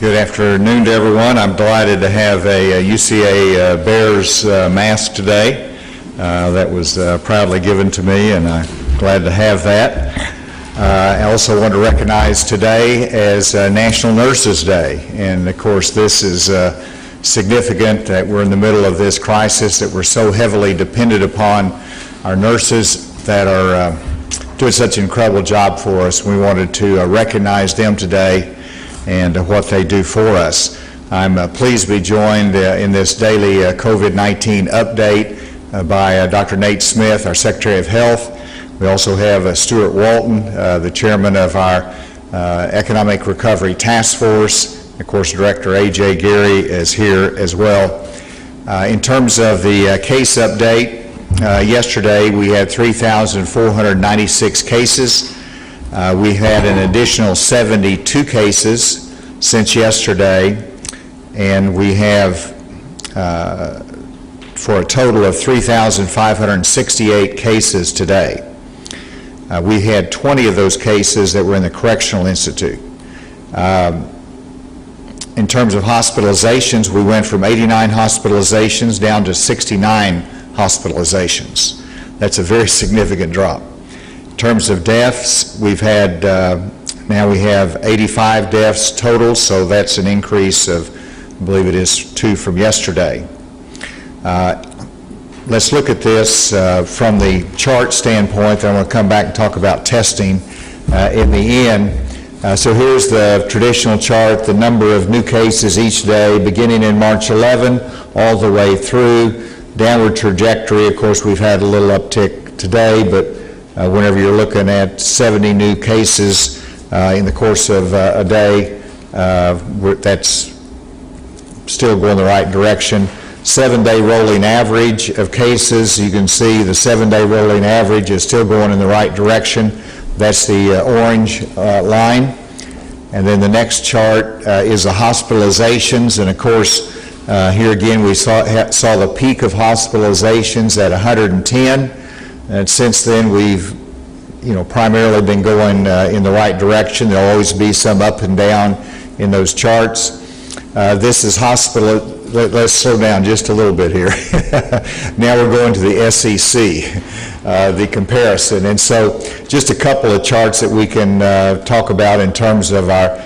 Good afternoon to everyone. I'm delighted to have a UCA Bears mask today. That was proudly given to me, and I'm glad to have that. I also want to recognize today as National Nurses Day, and of course this is significant that we're in the middle of this crisis, that we're so heavily dependent upon our nurses that are doing such an incredible job for us. We wanted to recognize them today and what they do for us. I'm pleased to be joined in this daily COVID-19 update by Dr. Nate Smith, our Secretary of Health. We also have Stuart Walton, the chairman of our Economic Recovery Task Force. Of course, Director A.J. Geary is here as well. In terms of the case update, yesterday we had 3,496 cases. We had an additional 72 cases since yesterday, and we have for a total of 3,568 cases today. We had 20 of those cases that were in the Correctional Institute. In terms of hospitalizations, we went from 89 hospitalizations down to 69 hospitalizations. That's a very significant drop. In terms of deaths, we've had, now we have 85 deaths total, so that's an increase of, I believe it is 2 from yesterday. Let's look at this from the chart standpoint, then I'm going to come back and talk about testing in the end. So here's the traditional chart, the number of new cases each day, beginning in March 11, all the way through. Downward trajectory, of course, we've had a little uptick today, but whenever you're looking at 70 new cases in the course of a day, that's still going the right direction. 7-day rolling average of cases, you can see the 7-day rolling average is still going in the right direction. That's the orange line. And then the next chart is the hospitalizations, and of course here again we saw the peak of hospitalizations at 110. And since then, we've, primarily been going in the right direction. There'll always be some up and down in those charts. This is let's slow down just a little bit here. Now we're going to the SEC, the comparison. And so just a couple of charts that we can talk about in terms of our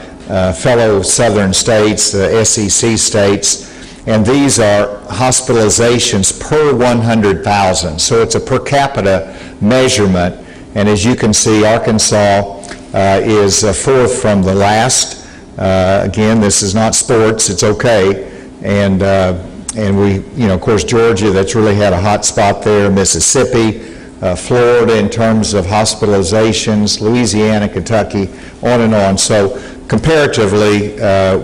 fellow southern states, the SEC states. And these are hospitalizations per 100,000. So it's a per capita measurement. And as you can see, Arkansas is fourth from the last. Again, this is not sports, it's okay. And we, of course, Georgia, that's really had a hot spot there, Mississippi, Florida in terms of hospitalizations, Louisiana, Kentucky, on and on. So comparatively,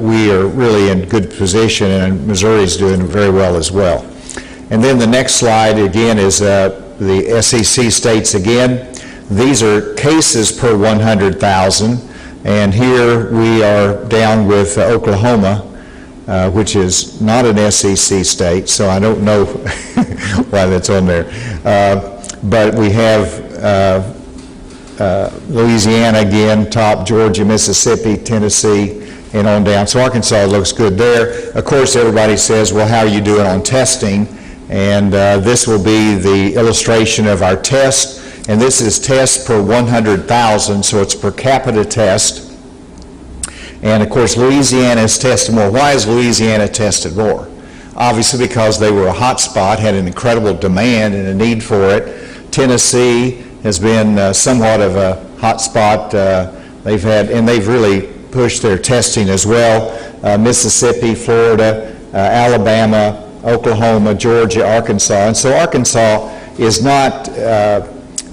we are really in good position, and Missouri is doing very well as well. And then the next slide, again, is the SEC states again. These are cases per 100,000, and here we are down with Oklahoma, which is not an SEC state, so I don't know why that's on there. But we have Louisiana again, top, Georgia, Mississippi, Tennessee, and on down. So Arkansas looks good there. Of course, everybody says, well, how are you doing on testing? And this will be the illustration of our test. And this is tests per 100,000, so it's per capita test. And of course, Louisiana is tested more. Why is Louisiana tested more? Obviously because they were a hot spot, had an incredible demand and a need for it. Tennessee has been somewhat of a hot spot. They've really pushed their testing as well. Mississippi, Florida, Alabama, Oklahoma, Georgia, Arkansas. And so Arkansas is not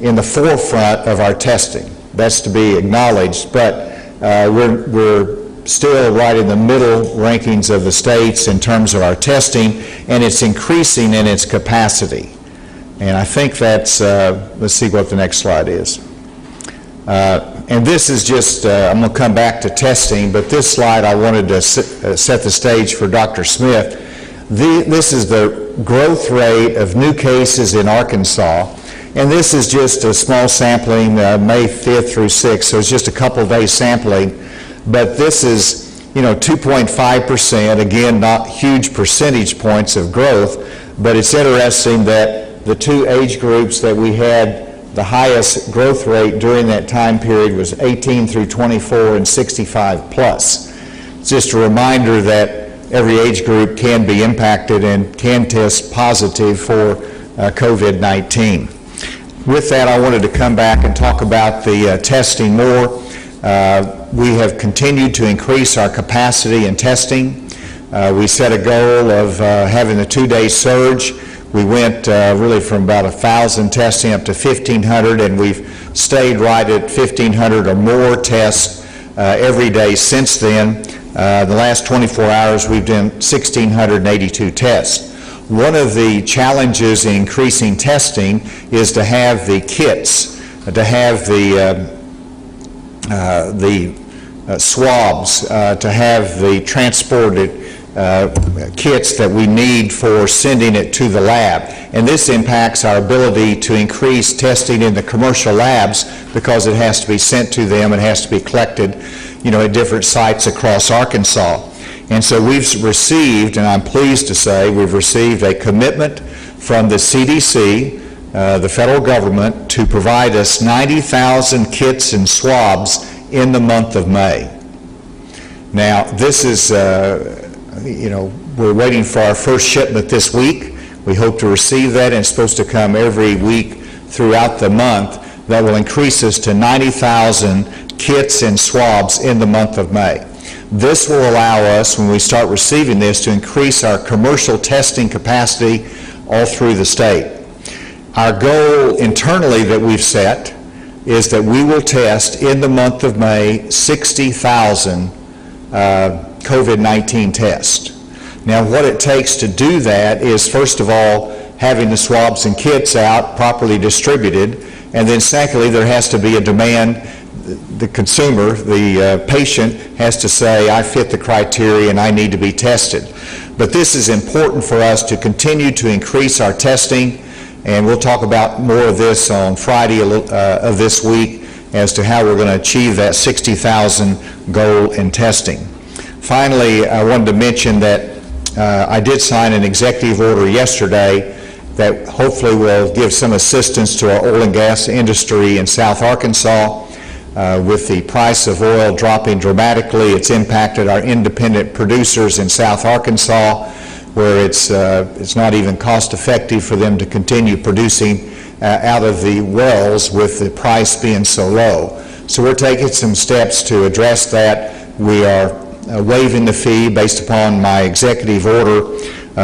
in the forefront of our testing. That's to be acknowledged, but we're still right in the middle rankings of the states in terms of our testing, and it's increasing in its capacity. And I think that's, let's see what the next slide is. And this is just, I'm going to come back to testing, but this slide I wanted to set the stage for Dr. Smith. This is the growth rate of new cases in Arkansas. And this is just a small sampling, May 5th through 6th, so it's just a couple of days sampling. But this is 2.5%, again, not huge percentage points of growth, but it's interesting that the two age groups that we had the highest growth rate during that time period was 18 through 24 and 65 plus. It's just a reminder that every age group can be impacted and can test positive for COVID-19. With that, I wanted to come back and talk about the testing more. We have continued to increase our capacity in testing. We set a goal of having a 2-day surge. We went really from about 1,000 testing up to 1,500, and we've stayed right at 1,500 or more tests every day since then. The last 24 hours, we've done 1,682 tests. One of the challenges in increasing testing is to have the kits, to have the swabs, to have the transported kits that we need for sending it to the lab. And this impacts our ability to increase testing in the commercial labs because it has to be sent to them and has to be collected, at different sites across Arkansas. And so we've received, and I'm pleased to say, we've received a commitment from the CDC, the federal government, to provide us 90,000 kits and swabs in the month of May. Now, this is, we're waiting for our first shipment this week. We hope to receive that, and it's supposed to come every week throughout the month. That will increase us to 90,000 kits and swabs in the month of May. This will allow us, when we start receiving this, to increase our commercial testing capacity all through the state. Our goal internally that we've set is that we will test in the month of May 60,000 COVID-19 tests. Now, what it takes to do that is, first of all, having the swabs and kits out, properly distributed, and then secondly, there has to be a demand. The consumer, the patient, has to say, I fit the criteria and I need to be tested. But this is important for us to continue to increase our testing, and we'll talk about more of this on Friday of this week as to how we're going to achieve that 60,000 goal in testing. Finally, I wanted to mention that I did sign an executive order yesterday that hopefully will give some assistance to our oil and gas industry in South Arkansas. With the price of oil dropping dramatically, it's impacted our independent producers in South Arkansas, where it's not even cost effective for them to continue producing out of the wells with the price being so low. So we're taking some steps to address that. We are waiving the fee based upon my executive order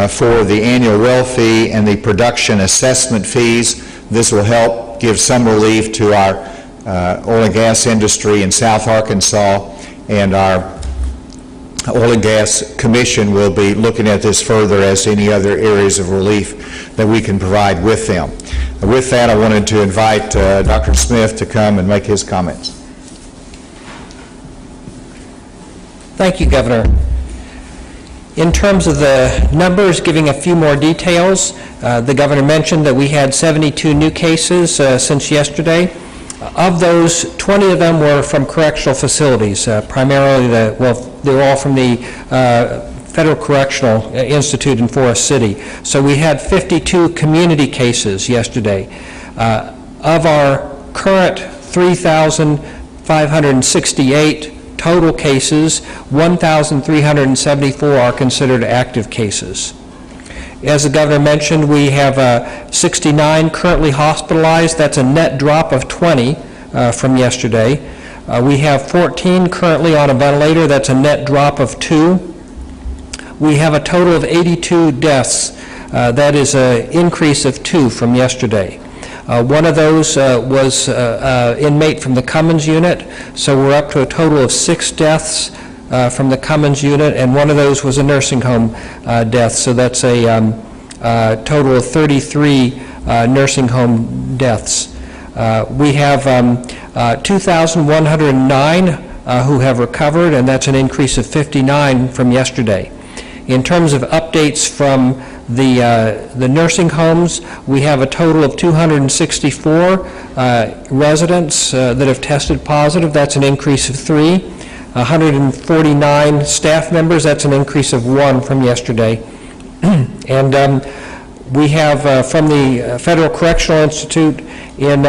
for the annual well fee and the production assessment fees. This will help give some relief to our oil and gas industry in South Arkansas, and our Oil and Gas Commission will be looking at this further as any other areas of relief that we can provide with them. With that, I wanted to invite Dr. Smith to come and make his comments. Thank you, Governor. In terms of the numbers, giving a few more details, the Governor mentioned that we had 72 new cases since yesterday. Of those, 20 of them were from correctional facilities, primarily they were all from the Federal Correctional Institute in Forest City. So we had 52 community cases yesterday. Of our current 3,568 total cases, 1,374 are considered active cases. As the Governor mentioned, we have 69 currently hospitalized. That's a net drop of 20 from yesterday. We have 14 currently on a ventilator. That's a net drop of 2. We have a total of 82 deaths. That is an increase of 2 from yesterday. One of those was an inmate from the Cummins unit, so we're up to a total of 6 deaths from the Cummins unit, and one of those was a nursing home death, so that's a total of 33 nursing home deaths. We have 2,109 who have recovered, and that's an increase of 59 from yesterday. In terms of updates from the nursing homes, we have a total of 264 residents that have tested positive. That's an increase of 3. 149 staff members. That's an increase of 1 from yesterday. And we have from the Federal Correctional Institute in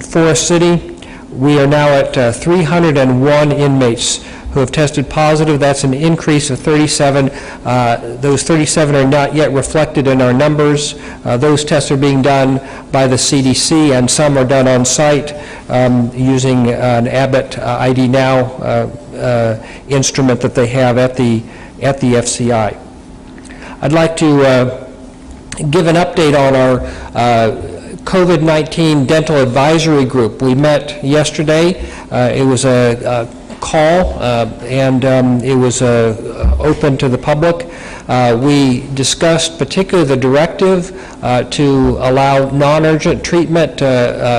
Forest City, we are now at 301 inmates who have tested positive. That's an increase of 37. Those 37 are not yet reflected in our numbers. Those tests are being done by the CDC, and some are done on site using an Abbott ID Now instrument that they have at the FCI. I'd like to give an update on our COVID-19 Dental Advisory Group. We met yesterday. It was a call, and it was open to the public. We discussed particularly the directive to allow non-urgent treatment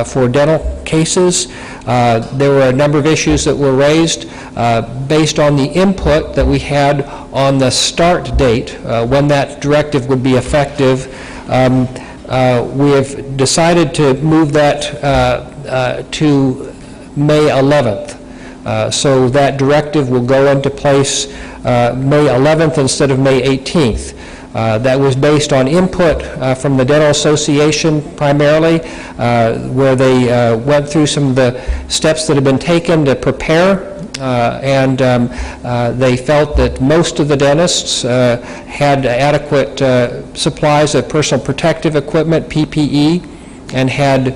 for dental cases. There were a number of issues that were raised based on the input that we had on the start date, when that directive would be effective. We have decided to move that to May 11th. So that directive will go into place May 11th instead of May 18th. That was based on input from the Dental Association primarily, where they went through some of the steps that have been taken to prepare, and they felt that most of the dentists had adequate supplies of personal protective equipment, PPE, and had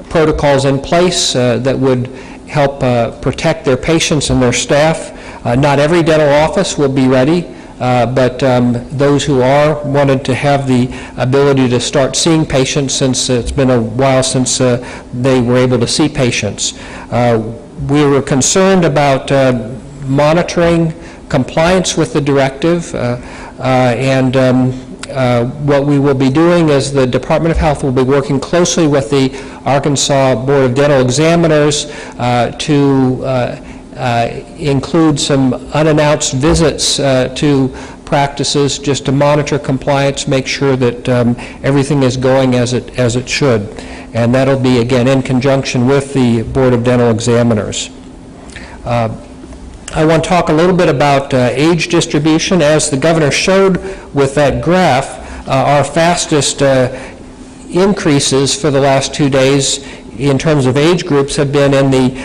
protocols in place that would help protect their patients and their staff. Not every dental office will be ready, but those who are wanted to have the ability to start seeing patients, since it's been a while since they were able to see patients. We were concerned about monitoring compliance with the directive, and what we will be doing is the Department of Health will be working closely with the Arkansas Board of Dental Examiners to include some unannounced visits to practices, just to monitor compliance, make sure that everything is going as it should. And that'll be, again, in conjunction with the Board of Dental Examiners. I want to talk a little bit about age distribution. As the governor showed with that graph, our fastest increases for the last 2 days in terms of age groups have been in the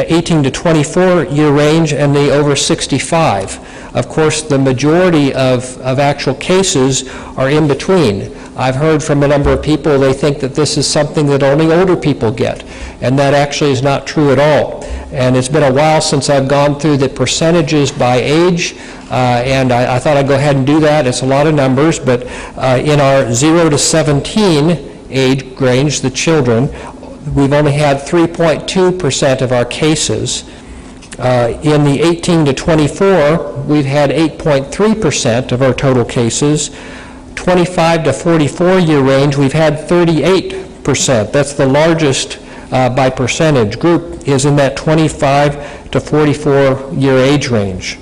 18 to 24 year range and the over 65. Of course, the majority of actual cases are in between. I've heard from a number of people, they think that this is something that only older people get, and that actually is not true at all. And it's been a while since I've gone through the percentages by age, and I thought I'd go ahead and do that. It's a lot of numbers, but in our 0 to 17 age range, the children, we've only had 3.2% of our cases. In the 18 to 24, we've had 8.3% of our total cases. 25 to 44 year range, we've had 38%. That's the largest by percentage group, is in that 25 to 44 year age range.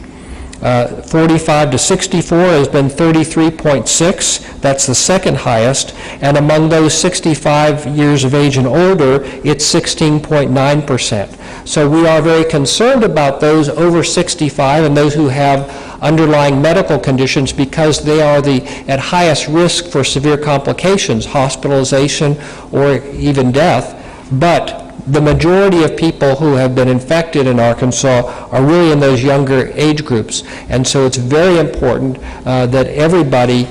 45 to 64 has been 33.6. That's the second highest. And among those 65 years of age and older, it's 16.9%. So we are very concerned about those over 65 and those who have underlying medical conditions, because they are at highest risk for severe complications, hospitalization, or even death. But the majority of people who have been infected in Arkansas are really in those younger age groups. And so it's very important that everybody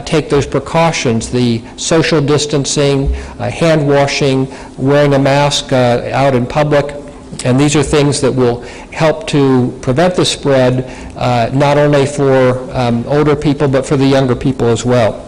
take those precautions, the social distancing, hand washing, wearing a mask out in public. And these are things that will help to prevent the spread, not only for older people, but for the younger people as well.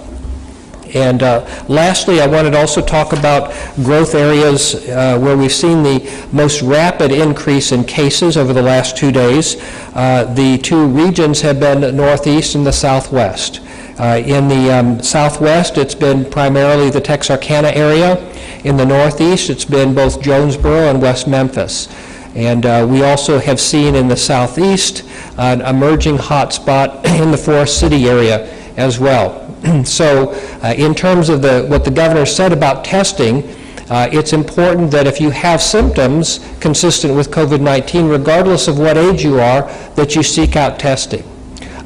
And lastly, I wanted to also talk about growth areas where we've seen the most rapid increase in cases over the last 2 days. The two regions have been the Northeast and the Southwest. In the Southwest, it's been primarily the Texarkana area. In the Northeast, it's been both Jonesboro and West Memphis. And we also have seen in the Southeast an emerging hotspot in the Forest City area as well. So in terms of what the governor said about testing, It's important that if you have symptoms consistent with COVID-19, regardless of what age you are, that you seek out testing.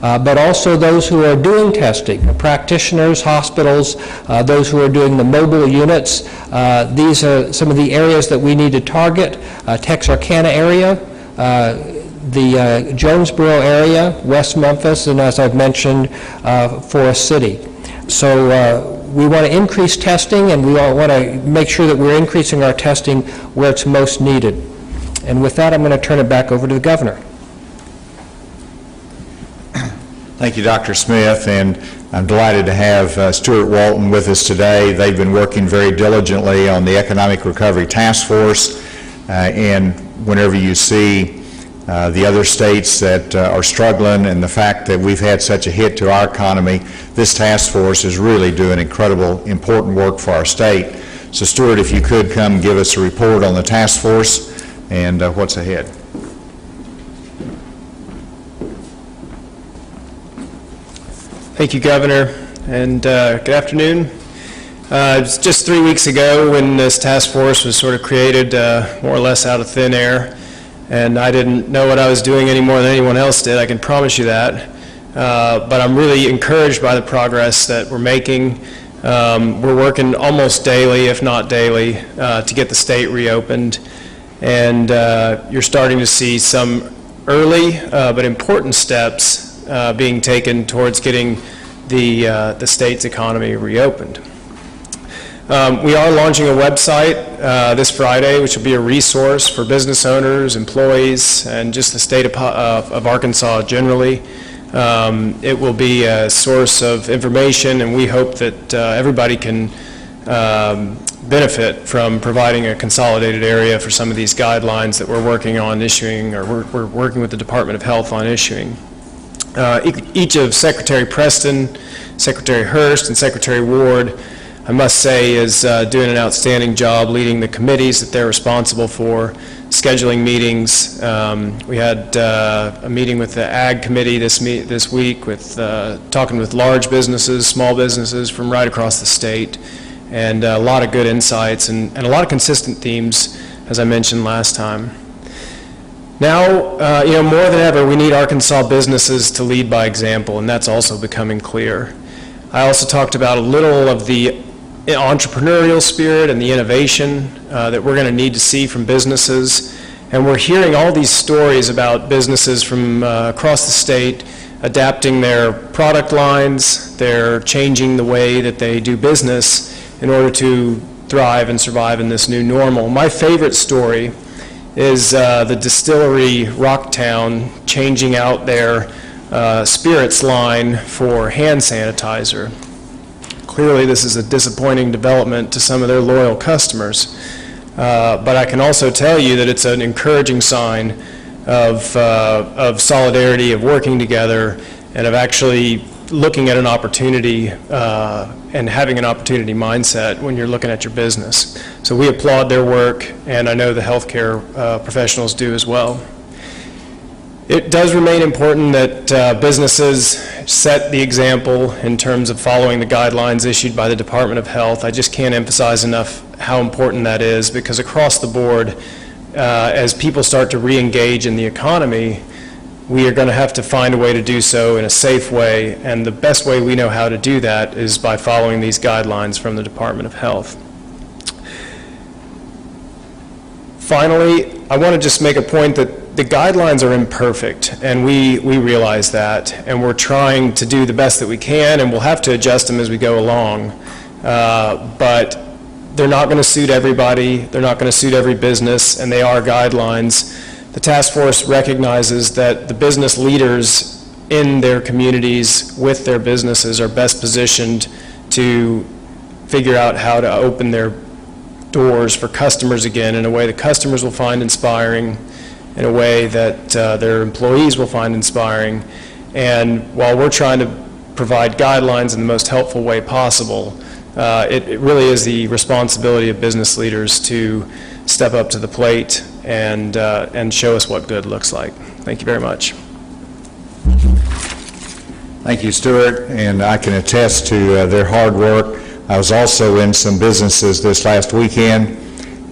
But also those who are doing testing, practitioners, hospitals, those who are doing the mobile units. These are some of the areas that we need to target. Texarkana area, the Jonesboro area, West Memphis, and as I've mentioned, Forest City. So we want to increase testing, and we want to make sure that we're increasing our testing where it's most needed. And with that, I'm going to turn it back over to the governor. Thank you, Dr. Smith, and I'm delighted to have Stuart Walton with us today. They've been working very diligently on the Economic Recovery Task Force, and whenever you see the other states that are struggling and the fact that we've had such a hit to our economy, this task force is really doing incredible, important work for our state. So Stuart, if you could come give us a report on the task force and what's ahead. Thank you, Governor, and good afternoon. It was just 3 weeks ago when this task force was sort of created more or less out of thin air, and I didn't know what I was doing any more than anyone else did, I can promise you that. But I'm really encouraged by the progress that we're making. We're working almost daily, if not daily, to get the state reopened, and you're starting to see some early but important steps being taken towards getting the state's economy reopened. We are launching a website this Friday, which will be a resource for business owners, employees, and just the state of Arkansas generally. It will be a source of information, and we hope that everybody can benefit from providing a consolidated area for some of these guidelines that we're working on issuing, or we're working with the Department of Health on issuing. Each of Secretary Preston, Secretary Hurst, and Secretary Ward, I must say, is doing an outstanding job leading the committees that they're responsible for, scheduling meetings. We had a meeting with the Ag Committee this week, with talking with large businesses, small businesses from right across the state, and a lot of good insights and a lot of consistent themes, as I mentioned last time. Now, more than ever, we need Arkansas businesses to lead by example, and that's also becoming clear. I also talked about a little of the entrepreneurial spirit and the innovation that we're going to need to see from businesses, and we're hearing all these stories about businesses from across the state adapting their product lines, they're changing the way that they do business in order to thrive and survive in this new normal. My favorite story is the distillery Rocktown changing out their spirits line for hand sanitizer. Clearly this is a disappointing development to some of their loyal customers, but I can also tell you that it's an encouraging sign of solidarity, of working together, and of actually looking at an opportunity and having an opportunity mindset when you're looking at your business. So we applaud their work, and I know the healthcare professionals do as well. It does remain important that businesses set the example in terms of following the guidelines issued by the Department of Health. I just can't emphasize enough how important that is, because across the board, as people start to re-engage in the economy, we are going to have to find a way to do so in a safe way, and the best way we know how to do that is by following these guidelines from the Department of Health. Finally, I want to just make a point that the guidelines are imperfect, and we realize that, and we're trying to do the best that we can, and we'll have to adjust them as we go along. But they're not going to suit everybody, they're not going to suit every business, and they are guidelines. The task force recognizes that the business leaders in their communities with their businesses are best positioned to figure out how to open their doors for customers again in a way that customers will find inspiring, in a way that their employees will find inspiring. And while we're trying to provide guidelines in the most helpful way possible, it really is the responsibility of business leaders to step up to the plate and show us what good looks like. Thank you very much. Thank you, Stuart, and I can attest to their hard work. I was also in some businesses this last weekend,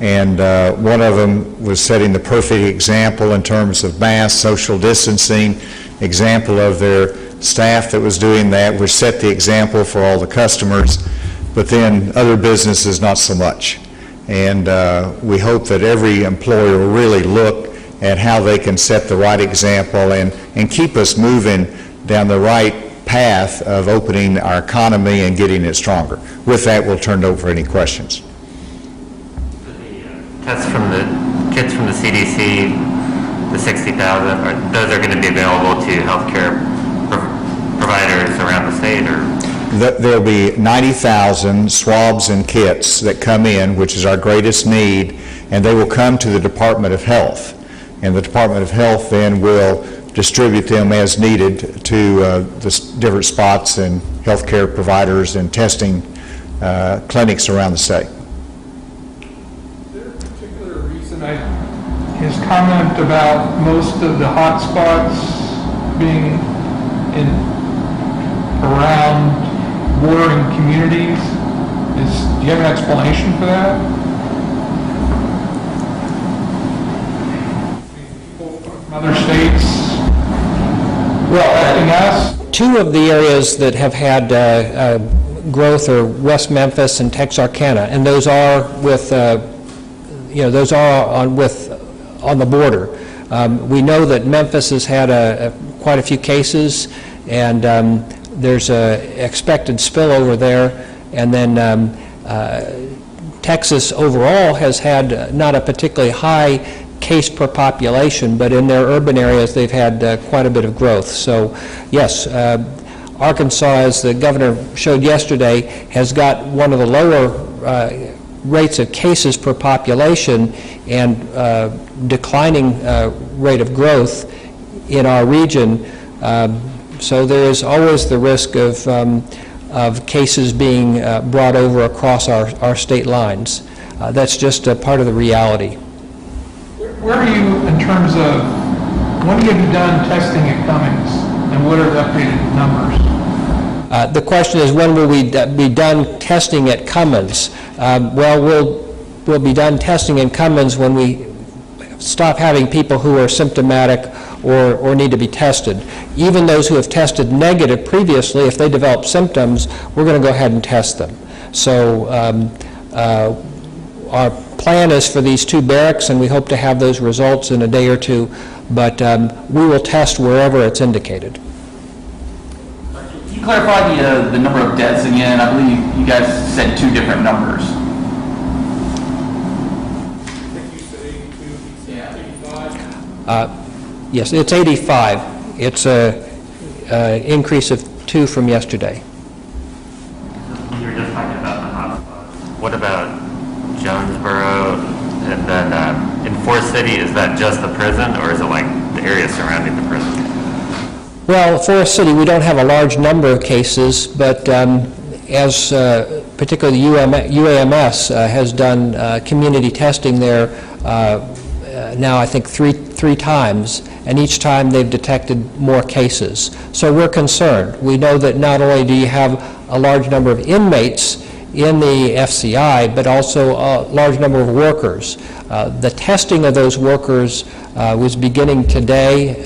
and one of them was setting the perfect example in terms of mass social distancing, example of their staff that was doing that, which set the example for all the customers, but then other businesses not so much. And we hope that every employer will really look at how they can set the right example and keep us moving down the right path of opening our economy and getting it stronger. With that, we'll turn it over for any questions. Tests from the kits from the CDC, the 60,000, those are going to be available to healthcare providers around the state, or? There'll be 90,000 swabs and kits that come in, which is our greatest need, and they will come to the Department of Health. And the Department of Health then will distribute them as needed to the different spots and healthcare providers and testing clinics around the state. Is there a particular reason his comment about most of the hot spots being around bordering communities? Do you have an explanation for that? People from other states affecting us? Two of the areas that have had growth are West Memphis and Texarkana, and those are with, those are on the border. We know that Memphis has had quite a few cases, and there's a expected spillover there, and then Texas overall has had not a particularly high case per population, but in their urban areas they've had quite a bit of growth. So yes, Arkansas, as the governor showed yesterday, has got one of the lower rates of cases per population and declining rate of growth in our region. So there is always the risk of cases being brought over across our state lines. That's just a part of the reality. Where are you in terms of, when have you done testing at Cummins, and what are the updated numbers? The question is, when will we be done testing at Cummins? Well, we'll be done testing in Cummins when we stop having people who are symptomatic or need to be tested. Even those who have tested negative previously, if they develop symptoms, we're going to go ahead and test them. So our plan is for these two barracks, and we hope to have those results in a day or two, but we will test wherever it's indicated. Can you clarify the number of deaths again? I believe you guys said two different numbers. I think you said 82, 85. Yes, it's 85. It's an increase of 2 from yesterday. You were just talking about the hotspots. What about Jonesboro, and then in Forest City, is that just the prison, or is it like the area surrounding the prison? Well, Forest City, we don't have a large number of cases, but as particularly UAMS has done community testing there now, I think three times, and each time they've detected more cases. So we're concerned. We know that not only do you have a large number of inmates in the FCI, but also a large number of workers. The testing of those workers was beginning today,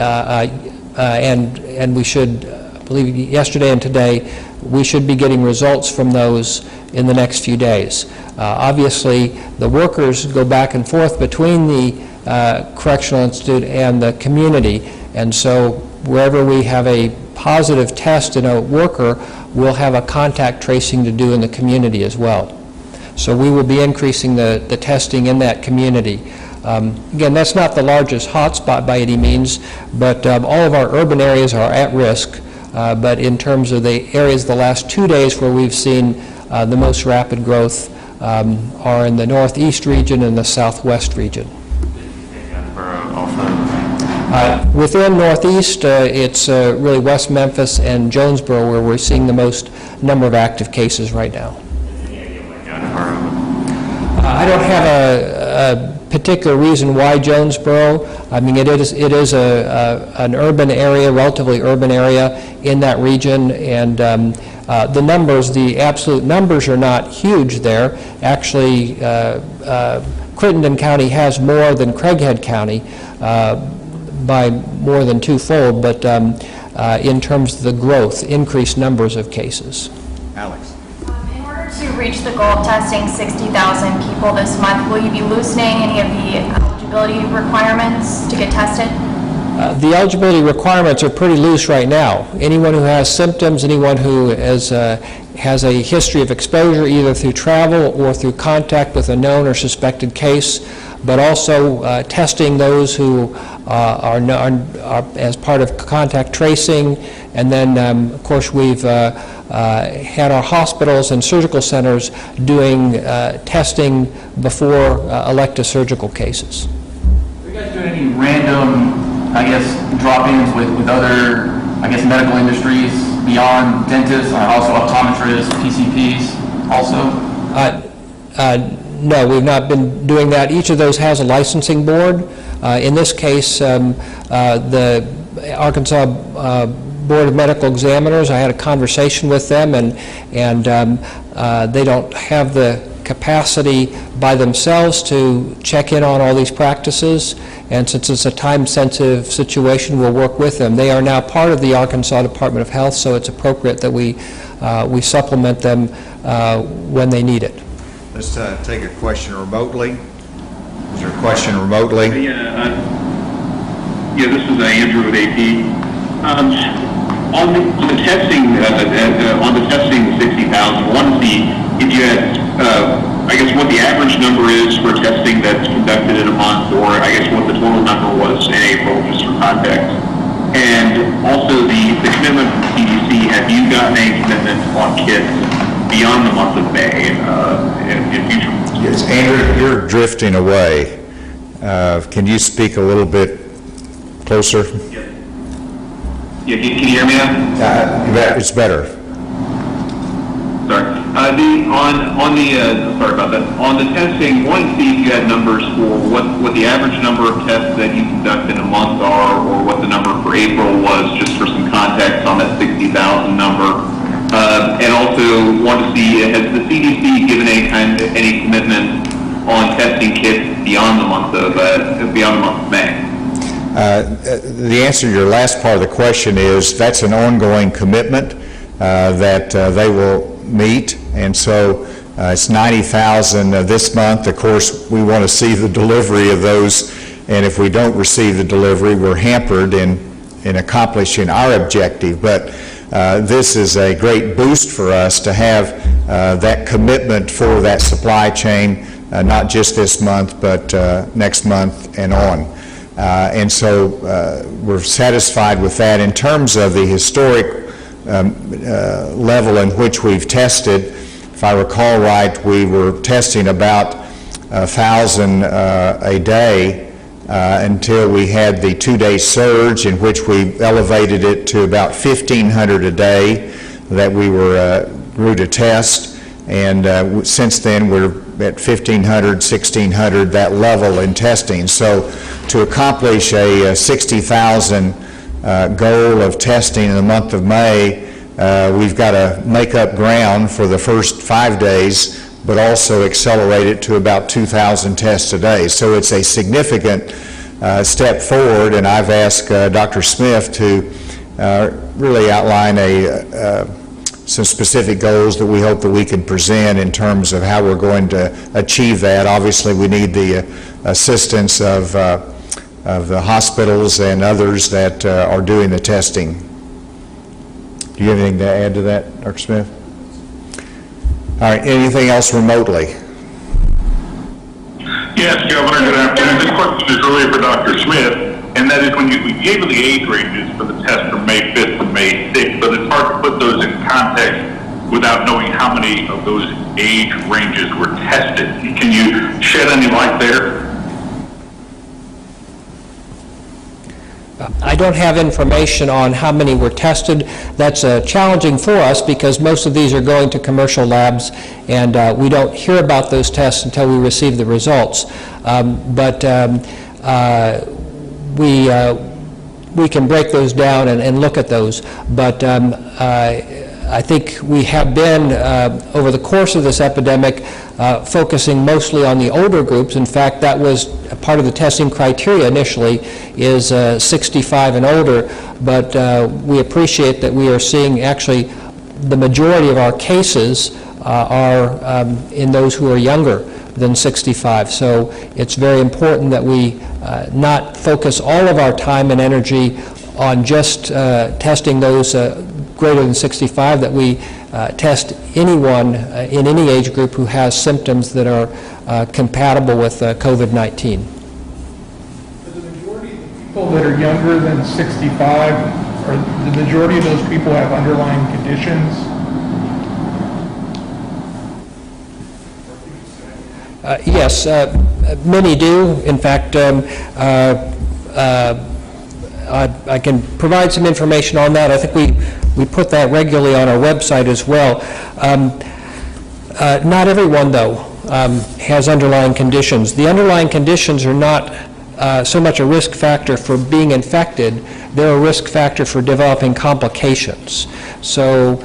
and we should, I believe yesterday and today, we should be getting results from those in the next few days. Obviously, the workers go back and forth between the Correctional Institute and the community, and so wherever we have a positive test in a worker, we'll have a contact tracing to do in the community as well. So we will be increasing the testing in that community. Again, that's not the largest hotspot by any means, but all of our urban areas are at risk. But in terms of the areas the last 2 days where we've seen the most rapid growth are in the northeast region and the southwest region. Within Northeast, it's really West Memphis and Jonesboro where we're seeing the most number of active cases right now. I don't have a particular reason why Jonesboro. I mean, it is an urban area, relatively urban area in that region, and The numbers, the absolute numbers are not huge there. Actually, Crittenden County has more than Craighead County by more than twofold, but in terms of the growth, increased numbers of cases. Alex? In order to reach the goal of testing 60,000 people this month, will you be loosening any of the eligibility requirements to get tested? The eligibility requirements are pretty loose right now. Anyone who has symptoms, anyone who has a history of exposure either through travel or through contact with a known or suspected case, but also testing those who are as part of contact tracing. And then, of course, we've had our hospitals and surgical centers doing testing before elective surgical cases. Are you guys doing any random, I guess, drop-ins with other, I guess, medical industries beyond dentists, also optometrists, PCPs also? No, we've not been doing that. Each of those has a licensing board. In this case, the Arkansas Board of Medical Examiners, I had a conversation with them, and they don't have the capacity by themselves to check in on all these practices, and since it's a time-sensitive situation, we'll work with them. They are now part of the Arkansas Department of Health, so it's appropriate that we supplement them when they need it. Let's take a question remotely. Is there a question remotely? Yeah, this is Andrew with AP. On the testing, 60,000, one of the, if you had, I guess what the average number is for testing that's conducted in a month, or I guess what the total number was in April, just for context. And also the commitment from CDC, have you gotten any commitment on kits beyond the month of May in future? Yes, Andrew, you're drifting away. Can you speak a little bit closer? Yeah, can you hear me now? It's better. Sorry. Sorry about that. On the testing, wanted to see if you had numbers for what the average number of tests that you conduct in a month are, or what the number for April was, just for some context on that 60,000 number. And also want to see, has the CDC given any commitment on testing kits beyond the month of May? The answer to your last part of the question is that's an ongoing commitment that they will meet, and so it's 90,000 this month. Of course, we want to see the delivery of those, and if we don't receive the delivery, we're hampered in accomplishing our objective. But this is a great boost for us to have that commitment for that supply chain, not just this month, but next month and on. And so we're satisfied with that. In terms of the historic level in which we've tested, if I recall right, we were testing about 1,000 a day until we had the 2-day surge, in which we elevated it to about 1,500 a day that we grew to test. And since then, we're at 1,500, 1,600, that level in testing. So to accomplish a 60,000 goal of testing in the month of May, we've got to make up ground for the first 5 days, but also accelerate it to about 2,000 tests a day. So it's a significant step forward, and I've asked Dr. Smith to really outline some specific goals that we hope that we can present in terms of how we're going to achieve that. Obviously, we need the assistance of the hospitals and others that are doing the testing. Do you have anything to add to that, Dr. Smith? All right, anything else remotely? Yes, Governor, good afternoon. This question is really for Dr. Smith, and that is when we gave the age ranges for the test from May 5th to May 6th, but it's hard to put those in context without knowing how many of those age ranges were tested. Can you shed any light there? I don't have information on how many were tested. That's challenging for us because most of these are going to commercial labs, and we don't hear about those tests until we receive the results. We can break those down and look at those. But I think we have been, over the course of this epidemic, focusing mostly on the older groups. In fact, that was a part of the testing criteria initially, is 65 and older, but we appreciate that we are seeing actually the majority of our cases are in those who are younger than 65. So it's very important that we not focus all of our time and energy on just testing those greater than 65, that we test anyone in any age group who has symptoms that are compatible with COVID-19. The majority of the people that are younger than 65, or the majority of those people have underlying conditions? Yes, many do. In fact, I can provide some information on that. I think we put that regularly on our website as well. Not everyone, though, has underlying conditions. The underlying conditions are not so much a risk factor for being infected, they're a risk factor for developing complications. So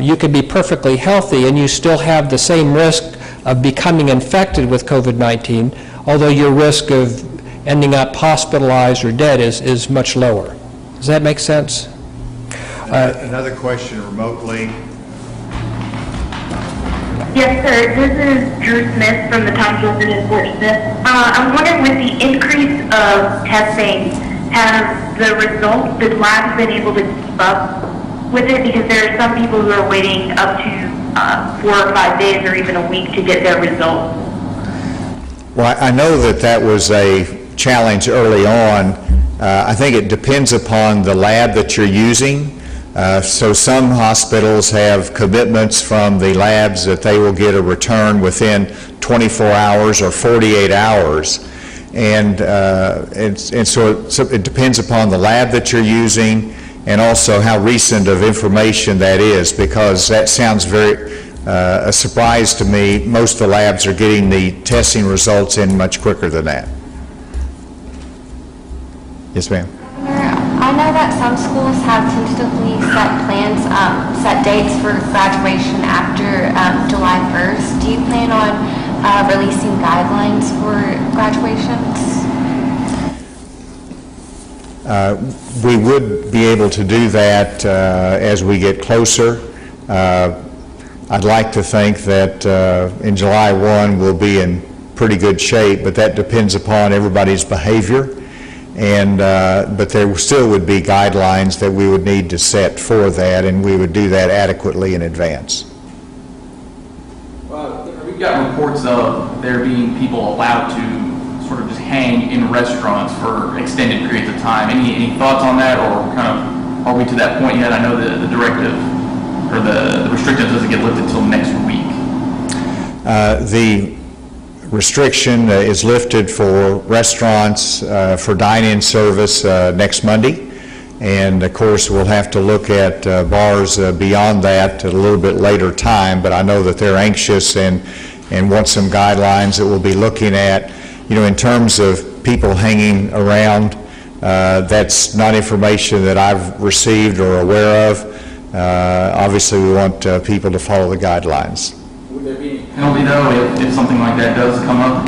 you could be perfectly healthy and you still have the same risk of becoming infected with COVID-19, although your risk of ending up hospitalized or dead is much lower. Does that make sense? Another question remotely. Yes, sir. This is Drew Smith from the Times-Picayune in Fort Smith. I'm wondering, with the increase of testing, have the results, the labs been able to keep up with it? Because there are some people who are waiting up to 4 or 5 days or even a week to get their results. Well, I know that was a challenge early on. I think it depends upon the lab that you're using. So some hospitals have commitments from the labs that they will get a return within 24 hours or 48 hours. And so it depends upon the lab that you're using and also how recent of information that is, because that sounds very a surprise to me. Most of the labs are getting the testing results in much quicker than that. Yes, ma'am. I know that some schools have tentatively set plans, set dates for graduation after July 1st. Do you plan on releasing guidelines for graduations? We would be able to do that as we get closer. I'd like to think that in July 1 we'll be in pretty good shape, but that depends upon everybody's behavior. And but there still would be guidelines that we would need to set for that, and we would do that adequately in advance. We've got reports of there being people allowed to sort of just hang in restaurants for extended periods of time. Any thoughts on that, or kind of are we to that point yet? I know the directive or the restriction doesn't get lifted until next week. The restriction is lifted for restaurants for dine-in service next Monday, and of course we'll have to look at bars beyond that at a little bit later time, but I know that they're anxious and want some guidelines that we'll be looking at. You know, in terms of people hanging around, that's not information that I've received or aware of. Obviously we want people to follow the guidelines. Would there be a penalty, though, if something like that does come up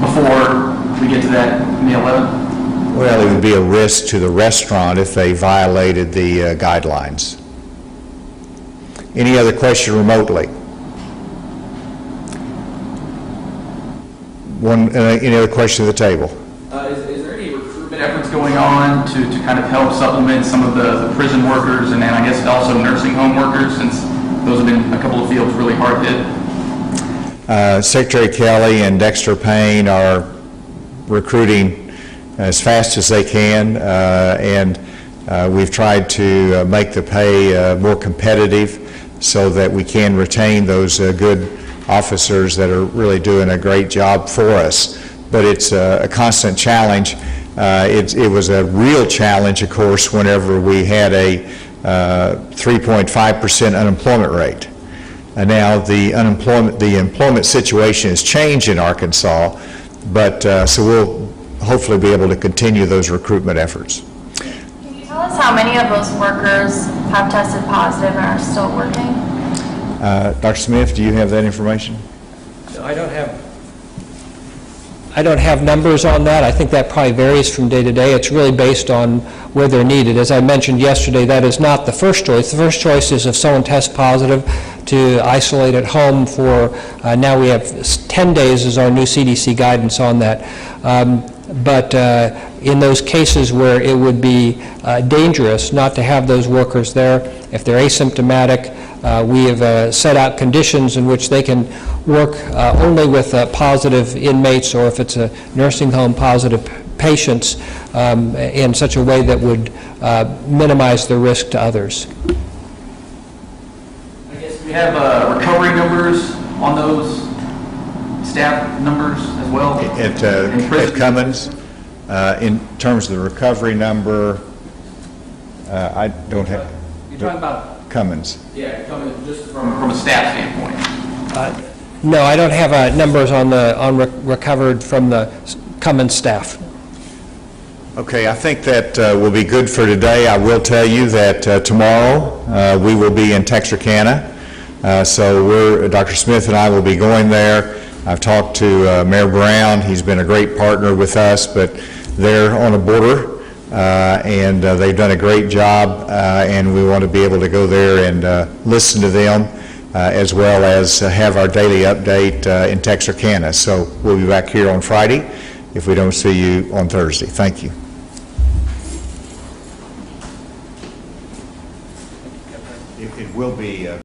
before we get to that May 11th? Well, it would be a risk to the restaurant if they violated the guidelines. Any other question remotely? Any other question at the table? Is there any recruitment efforts going on to kind of help supplement some of the prison workers and then I guess also nursing home workers, since those have been a couple of fields really hard hit? Secretary Kelly and Dexter Payne are recruiting as fast as they can, and we've tried to make the pay more competitive so that we can retain those good officers that are really doing a great job for us. But it's a constant challenge. It was a real challenge, of course, whenever we had a 3.5% unemployment rate. And now the employment situation has changed in Arkansas, but so we'll hopefully be able to continue those recruitment efforts. Can you tell us how many of those workers have tested positive and are still working? Dr. Smith, do you have that information? I don't have numbers on that. I think that probably varies from day to day. It's really based on where they're needed. As I mentioned yesterday, that is not the first choice. The first choice is if someone tests positive to isolate at home for, now we have 10 days is our new CDC guidance on that. But in those cases where it would be dangerous not to have those workers there, if they're asymptomatic, we have set out conditions in which they can work only with positive inmates, or if it's a nursing home, positive patients, in such a way that would minimize the risk to others. I guess we have recovery numbers on those staff numbers as well? At Cummins, in terms of the recovery number, I don't have... You're talking about... Cummins. Yeah, Cummins, just from a staff standpoint. No, I don't have numbers on recovered from the Cummins staff. Okay, I think that will be good for today. I will tell you that tomorrow we will be in Texarkana. So Dr. Smith and I will be going there. I've talked to Mayor Brown. He's been a great partner with us, but they're on a border, and they've done a great job, and we want to be able to go there and listen to them, as well as have our daily update in Texarkana. So we'll be back here on Friday if we don't see you on Thursday. Thank you. It will be...